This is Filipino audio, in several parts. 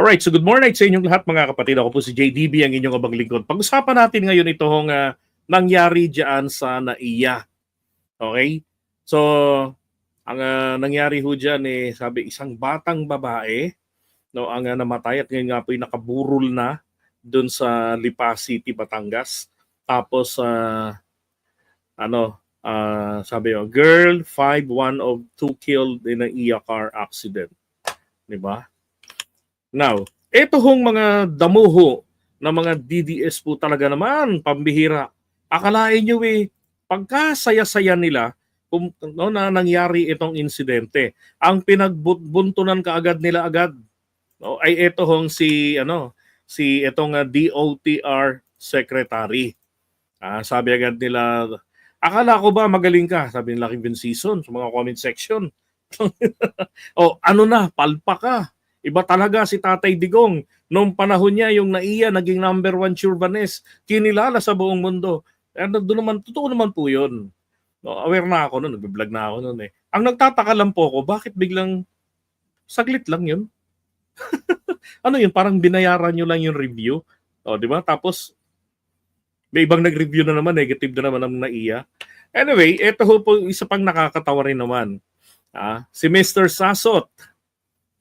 Alright, so good morning sa inyong lahat mga kapatid. Ako po si JDB, ang inyong abang lingkod. Pag-usapan natin ngayon itong nangyari dyan sa NAIA. Okay? So, ang nangyari ho dyan sabi isang batang babae no, ang namatay at ngayon nga po nakaburol na doon sa Lipa City, Batangas. Tapos, sabi girl, 5, 1 of 2 killed in an NAIA car accident. Diba? Now, ito hong mga damuho na mga DDS po talaga naman, pambihira. Akalain nyo pagkasaya-saya nila kung na nangyari itong insidente. Ang pinagbuntunan kaagad nila agad ay ito hong si itong DOTR secretary. Sabi agad nila, akala ko ba magaling ka? Sabi nila Kevin Season sa mga comment section. Palpa ka. Iba talaga si Tatay Digong. Noong panahon niya, yung NAIA, naging number 1 Churbanes. Kinilala sa buong mundo. Totoo naman po yun. Aware na ako noon, nag-vlog na ako noon . Ang nagtataka lang po ako, bakit biglang saglit lang yun? Ano yun, parang binayaran nyo lang yung review. Di ba? Tapos, may ibang nag-review na naman, negative na naman ang NAIA. Anyway, ito po isa pang nakakatawa rin naman. Si Mr. Sasot.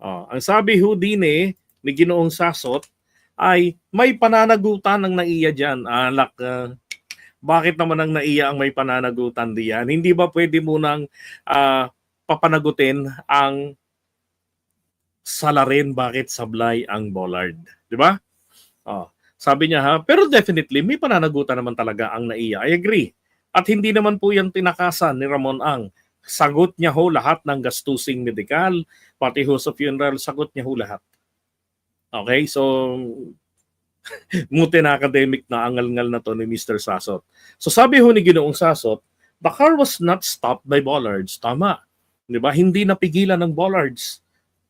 Ang sabi ho din ni Ginoong Sasot ay may pananagutan ng NAIA dyan. Bakit naman ang NAIA ang may pananagutan diyan? Hindi ba pwede munang papanagutin ang salarin bakit sablay ang bollard? Di ba? Sabi niya pero definitely may pananagutan naman talaga ang NAIA. I agree. At hindi naman po yan tinakasan ni Ramon Ang. Sagot niya ho lahat ng gastusing medikal, pati ho sa funeral, sagot niya ho lahat. Okay, so muti na academic na angal-ngal na to ni Mr. Sasot. So sabi ho ni Ginoong Sasot, the car was not stopped by bollards. Tama. Di ba? Hindi napigilan ng bollards.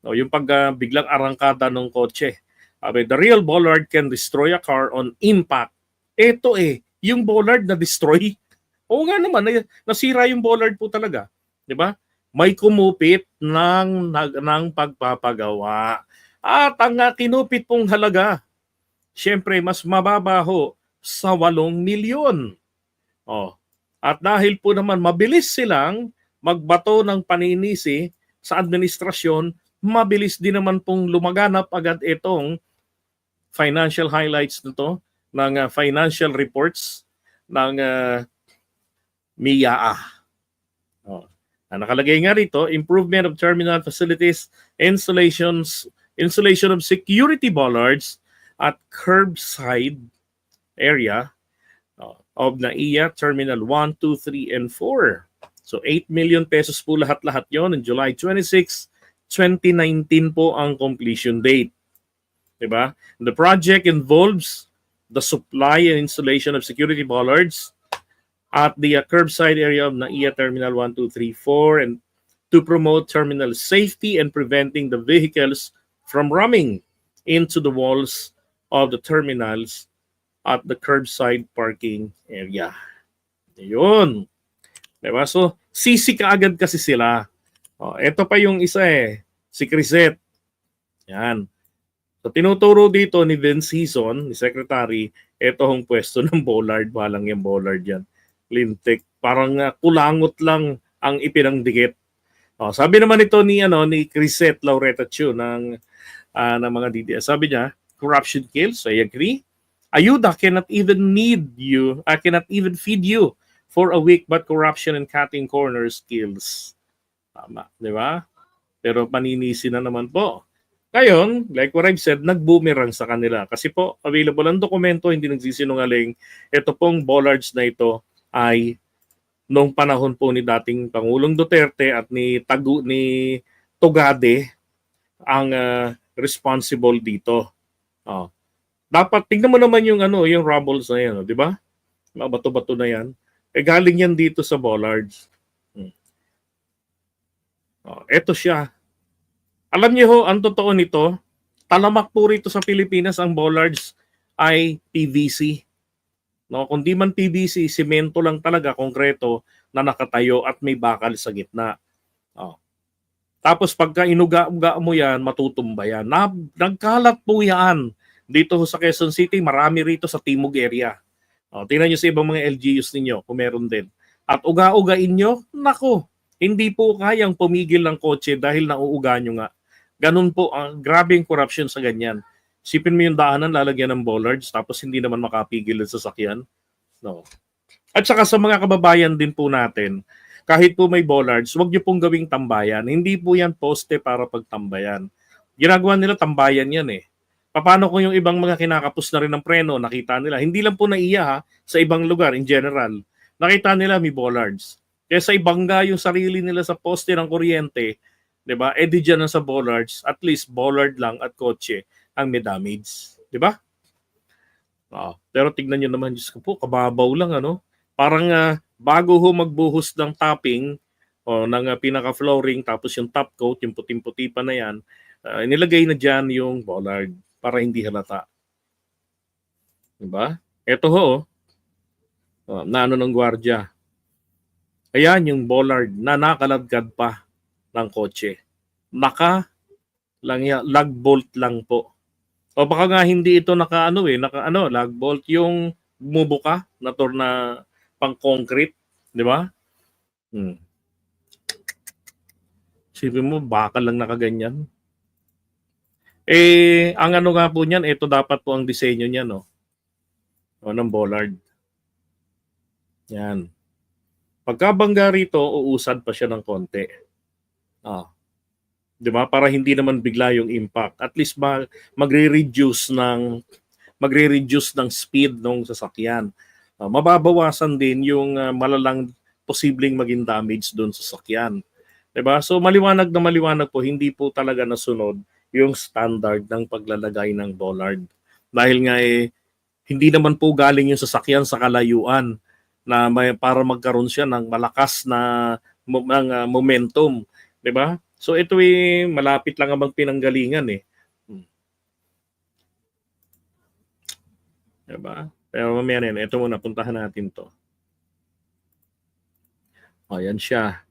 Yung biglang arangkada ng kotse. The real bollard can destroy a car on impact. Ito yung bollard na destroy. Oo nga naman, nasira yung bollard po talaga. 'Di ba? May kumupit ng pagpapagawa. At ang kinupit pong halaga, syempre mas mababa ho sa 8 milyon. At dahil po naman mabilis silang magbato ng paninisi sa administrasyon, mabilis din naman pong lumaganap agad itong financial highlights nito ng financial reports ng MIAA. Nakalagay nga rito, improvement of terminal facilities, installation of security bollards at curbside area of NAIA Terminal 1, 2, 3, and 4. So 8 million pesos po lahat-lahat yon on July 26, 2019 po ang completion date. Diba? The project involves the supply and installation of security bollards at the curbside area of NAIA Terminal 1, 2, 3, 4 and to promote terminal safety and preventing the vehicles from ramming into the walls of the terminals at the curbside parking area. Yun. Diba? So, sisi kaagad kasi sila. Ito pa yung isa si Crisette. Yan. So, tinuturo dito ni Vince Hison, ni Secretary, ito hong pwesto ng bollard. Walang yung bollard yan. Lintik. Parang kulangot lang ang ipinangdikit. Sabi naman ito ni Crisette Laureta Chu ng mga DDS. Sabi niya, corruption kills. I agree. Ayuda cannot even feed you for a week, but corruption and cutting corners kills. Tama, di ba? Pero paninisi na naman po. Ngayon, like what I've said, nag-boomerang sa kanila. Kasi po, available ang dokumento, hindi nagsisinungaling. Ito pong bollards na ito ay noong panahon po ni dating Pangulong Duterte at ni Tugade ang responsible dito. Dapat tingnan mo naman yung yung rubbles na yan, di ba? Mga bato-bato na yan. Galing yan dito sa bollards. Ito siya. Alam niyo ho, ang totoo nito, talamak po rito sa Pilipinas ang bollards ay PVC. Kung di man PVC, simento lang talaga, konkreto na nakatayo at may bakal sa gitna. Tapos pagka inuga-uga mo yan, matutumba yan. Nagkalat po yan. Dito sa Quezon City, marami rito sa Timog area. Tingnan nyo sa ibang mga LGUs ninyo kung meron din. At uga-ugain nyo, nako, hindi po kayang pumigil ng kotse dahil nauuga nyo nga. Ganun po, grabe yung corruption sa ganyan. Sipin mo yung daanan, lalagyan ng bollards, tapos hindi naman makapigil ang sasakyan. No. At saka sa mga kababayan din po natin, kahit po may bollards, huwag nyo pong gawing tambayan. Hindi po yan poste para pagtambayan. Ginagawa nila tambayan yan eh. Paano kung yung ibang mga kinakapos na rin ng preno, nakita nila? Hindi lang po naiya ha, sa ibang lugar in general. Nakita nila may bollards. Kaya sa ibangga yung sarili nila sa poste ng kuryente, di ba? Eh di dyan sa bollards, at least bollard lang at kotse ang may damage. Di ba? Pero tignan nyo naman, Diyos ko po, kababaw lang ano. Parang bago ho magbuhos ng topping o ng pinaka-flooring, tapos yung top coat, yung puting-puti pa na yan, nilagay na dyan yung bollard para hindi halata. Diba? Ito ho, na ano ng gwardiya. Ayan yung bollard na nakaladkad pa ng kotse. Lag bolt lang po. O baka nga hindi ito naka lag bolt yung bumubuka na pang concrete, di ba? Sipin mo, baka lang nakaganyan. Ang ano nga po niyan, ito dapat po ang disenyo niyan, no? Ng bollard. Yan. Pagkabangga rito, uusad pa siya ng konti. Di ba? Para hindi naman bigla yung impact. At least magre-reduce ng speed ng sasakyan. Mababawasan din yung malalang posibleng maging damage doon sa sasakyan. Diba? So maliwanag po, hindi po talaga nasunod yung standard ng paglalagay ng bollard. Dahil nga hindi naman po galing yung sasakyan sa kalayuan na para magkaroon siya ng malakas na momentum. Diba? So ito malapit lang ang pinanggalingan eh. Diba? Pero mamaya yan, ito muna, puntahan natin to. Yan siya.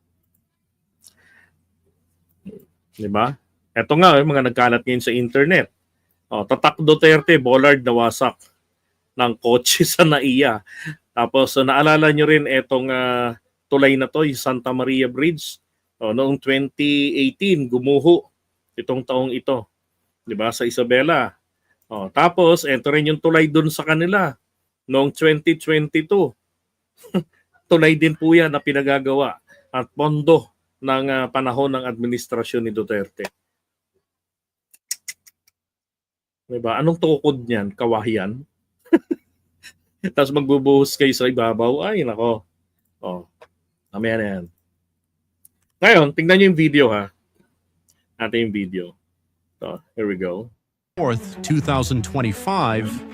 Diba? Ito nga, mga nagkalat ngayon sa internet. Tatak Duterte, bollard nawasak ng kotse sa NAIA. Tapos naalala nyo rin itong tulay na to, yung Santa Maria Bridge. Noong 2018, gumuho itong taong ito. Diba? Sa Isabela. Tapos, ito rin yung tulay dun sa kanila. Noong 2022. Tulay din po yan na pinagagawa at pondo ng panahon ng administrasyon ni Duterte. Diba? Anong tukod niyan? Kawahian? Tapos magbubuhos kayo sa ibabaw. Ay, nako. Mamaya na yan. Ngayon, tingnan nyo yung video ha. Natin yung video. Here we go. 4th, 2025,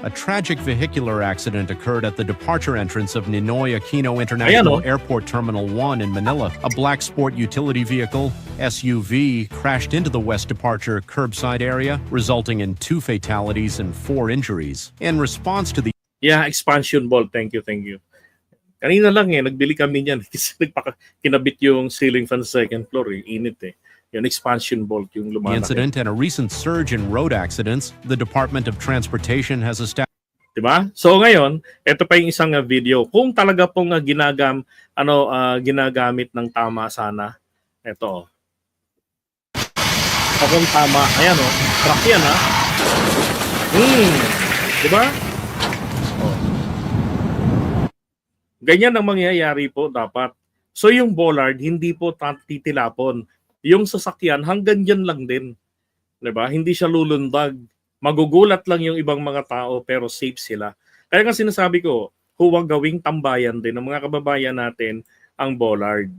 a tragic vehicular accident occurred at the departure entrance of Ninoy Aquino International Airport Terminal 1 in Manila. A black sport utility vehicle, SUV, crashed into the west departure curbside area, resulting in 2 fatalities and 4 injuries. In response to the expansion ball. Thank you. Kanina lang nagbili kami niyan kasi kinabit yung ceiling fan sa second floor. Init Yung expansion bolt yung lumalaki. Incident and a recent surge in road accidents, the Department of Transportation has established. Diba? So ngayon, ito pa yung isang video. Kung talaga pong ginagamit ng tama sana. Ito. Kung tama, ayan truck yan Diba? Ganyan ang mangyayari po dapat. So yung bollard, hindi po titilapon. Yung sasakyan, hanggang dyan lang din. Diba? Hindi siya lulundag. Magugulat lang yung ibang mga tao pero safe sila. Kaya nga sinasabi ko, huwag gawing tambayan din ng mga kababayan natin ang bollard.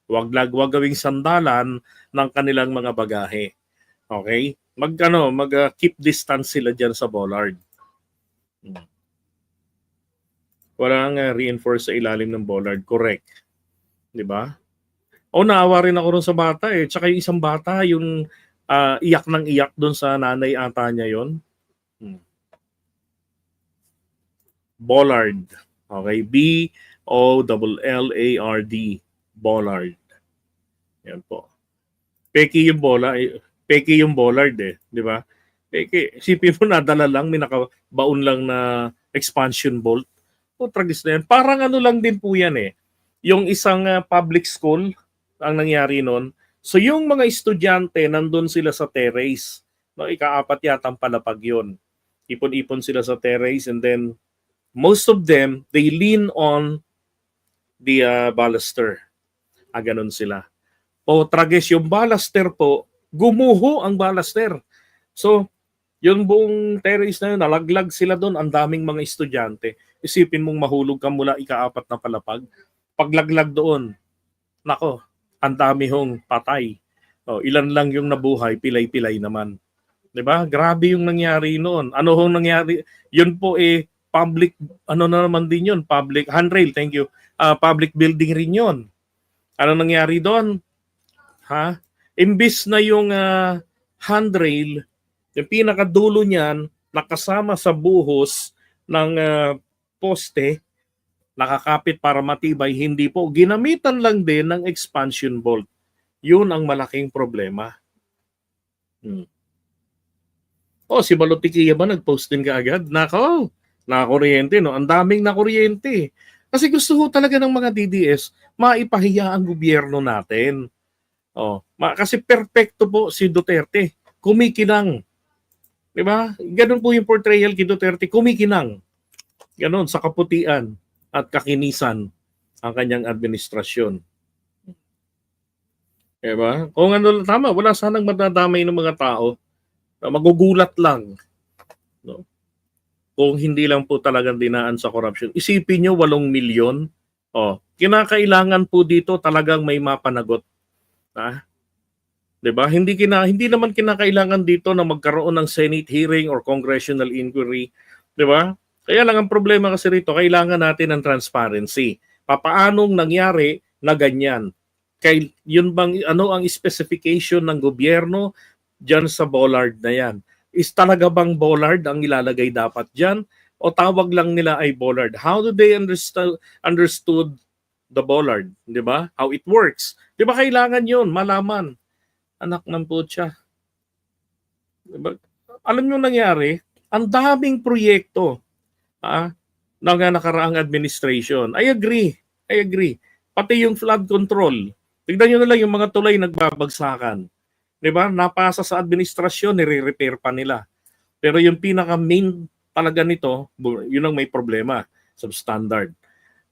Huwag gawing sandalan ng kanilang mga bagahe. Okay? Keep distance sila dyan sa bollard. Walang reinforce sa ilalim ng bollard. Correct. Diba? Naawa rin ako rin sa bata Tsaka yung isang bata, yung iyak ng iyak doon sa nanay ata niya yon. Bollard. Okay? B-O-L-L-A-R-D. Bollard. Yan po. Peki yung bola, peki yung bollard eh, di ba? Peki, isipin mo nadala lang, may nakabaon lang na expansion bolt. O tragis na yan. Parang ano lang din po yan eh. Yung isang public school, ang nangyari nun, so yung mga estudyante, nandun sila sa terrace. No, ikaapat yatang palapag yun. Ipon-ipon sila sa terrace and then most of them, they lean on the baluster. Ganun sila. O tragis yung baluster po, gumuho ang baluster. So, yung buong terrace na yun, nalaglag sila doon, ang daming mga estudyante. Isipin mong mahulog ka mula ikaapat na palapag. Paglaglag doon, nako, ang dami hong patay. O, ilan lang yung nabuhay, pilay-pilay naman. 'Di ba? Grabe yung nangyari noon. Ano hong nangyari? Yun po public, ano na naman din yun, public handrail, thank you. Public building rin yun. Ano nangyari doon? Imbis na yung handrail, yung pinakadulo niyan, nakasama sa buhos ng poste, nakakapit para matibay, hindi po. Ginamitan lang din ng expansion bolt. Yun ang malaking problema. Si Balutikia ba nag-post din kaagad? Nako, nakakuryente, no? Ang daming nakuryente. Kasi gusto ho talaga ng mga DDS, maipahiya ang gobyerno natin. Kasi perfecto po si Duterte. Kumikinang. Diba? Ganun po yung portrayal kay Duterte. Kumikinang. Ganun, sa kaputian at kakinisan ang kanyang administrasyon. Diba? Kung ano, tama, wala sanang madadamay ng mga tao. Magugulat lang. No? Kung hindi lang po talagang dinaan sa corruption. Isipin nyo, 8 milyon. Kinakailangan po dito talagang may mapanagot. Diba? Hindi naman kinakailangan dito na magkaroon ng Senate hearing or congressional inquiry. Diba? Kaya lang ang problema kasi rito, kailangan natin ng transparency. Papaanong nangyari na ganyan? Yun bang, ano ang specification ng gobyerno dyan sa bollard na yan? Is talaga bang bollard ang ilalagay dapat dyan? O tawag lang nila ay bollard? How do they understood the bollard? Diba? How it works? Diba kailangan yun, malaman? Anak ng putya. Diba? Alam nyo nangyari, ang daming proyekto ng nakaraang administration. I agree. Pati yung flood control. Tignan nyo na lang yung mga tulay nagbabagsakan. Diba? Napasa sa administrasyon, nire-repair pa nila. Pero yung pinaka-main talaga nito, yun ang may problema. Substandard.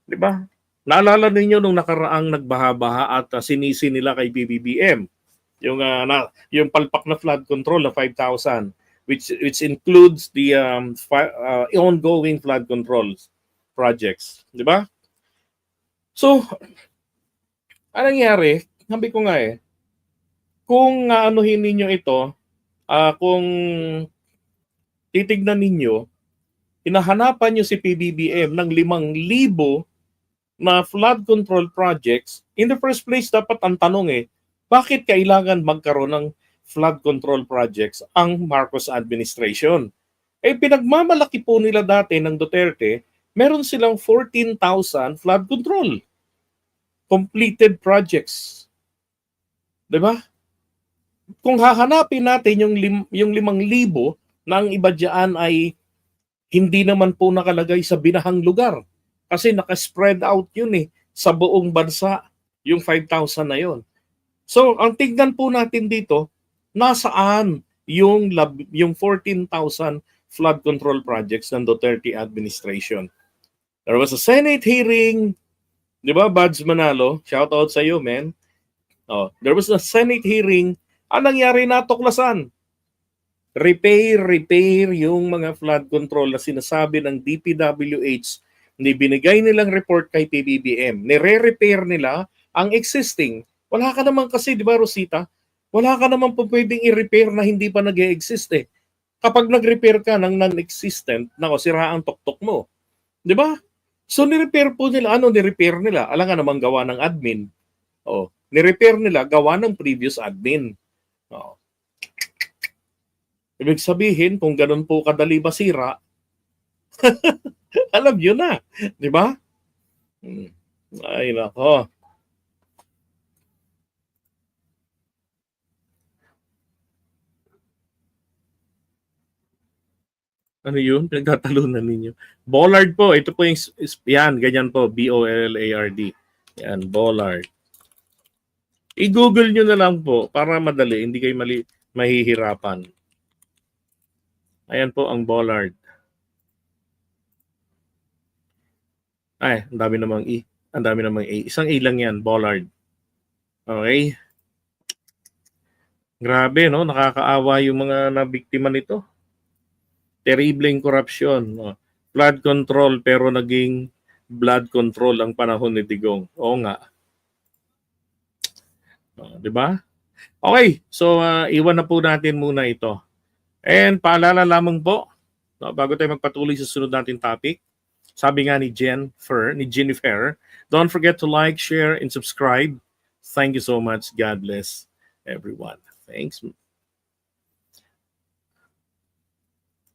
Diba? Naalala ninyo nung nakaraang nagbaha-baha at sinisi nila kay BBBM. Yung palpak na flood control na 5,000 which includes the ongoing flood control projects, di ba? So, anong nangyari? Sabi ko nga kung anuhin ninyo ito, kung titignan ninyo, hinahanapan nyo si PBBM ng 5,000 na flood control projects. In the first place, dapat ang tanong bakit kailangan magkaroon ng flood control projects ang Marcos administration? Pinagmamalaki po nila dati ng Duterte, meron silang 14,000 flood control completed projects. Diba? Kung hahanapin natin yung 5,000 na ang iba dyan ay hindi naman po nakalagay sa binahang lugar. Kasi nakaspread out yun sa buong bansa, yung 5,000 na yun. So, ang tignan po natin dito, nasaan yung 14,000 flood control projects ng Duterte administration. There was a Senate hearing, di ba, Bads Manalo? Shout out sa iyo, man. There was a Senate hearing. Ang nangyari, natuklasan. Repair yung mga flood control na sinasabi ng DPWH na binigay nilang report kay PBBM. Nire-repair nila ang existing. Wala ka naman kasi, di ba, Rosita? Wala ka naman po pwedeng i-repair na hindi pa nag-e-exist Kapag nag-repair ka ng non-existent, sira ang tuktok mo. Di ba? So, ni-repair po nila. Ano ni-repair nila? Alam nga naman gawa ng admin. Ni-repair nila gawa ng previous admin. Ibig sabihin, kung ganun po kadali basira, alam nyo na. Di ba? Ay, nako. Ano yun? Pinagtatalunan ninyo. Bollard po. Ito po yung, yan, ganyan po. B-O-L-L-A-R-D. Yan, Bollard. I-google nyo na lang po para madali. Hindi kayo mahihirapan. Ayan po ang Bollard. Ay, ang dami namang E. Ang dami namang A. Isang A lang yan, Bollard. Okay? Grabe, no? Nakakaawa yung mga nabiktima nito. Terribleng korupsyon. No? Flood control pero naging blood control ang panahon ni Digong. Oo nga. Di ba? Okay, so iwan na po natin muna ito. And paalala lamang po, no, bago tayo magpatuloy sa sunod natin topic, sabi nga ni Jennifer, don't forget to like, share, and subscribe. Thank you so much. God bless everyone. Thanks.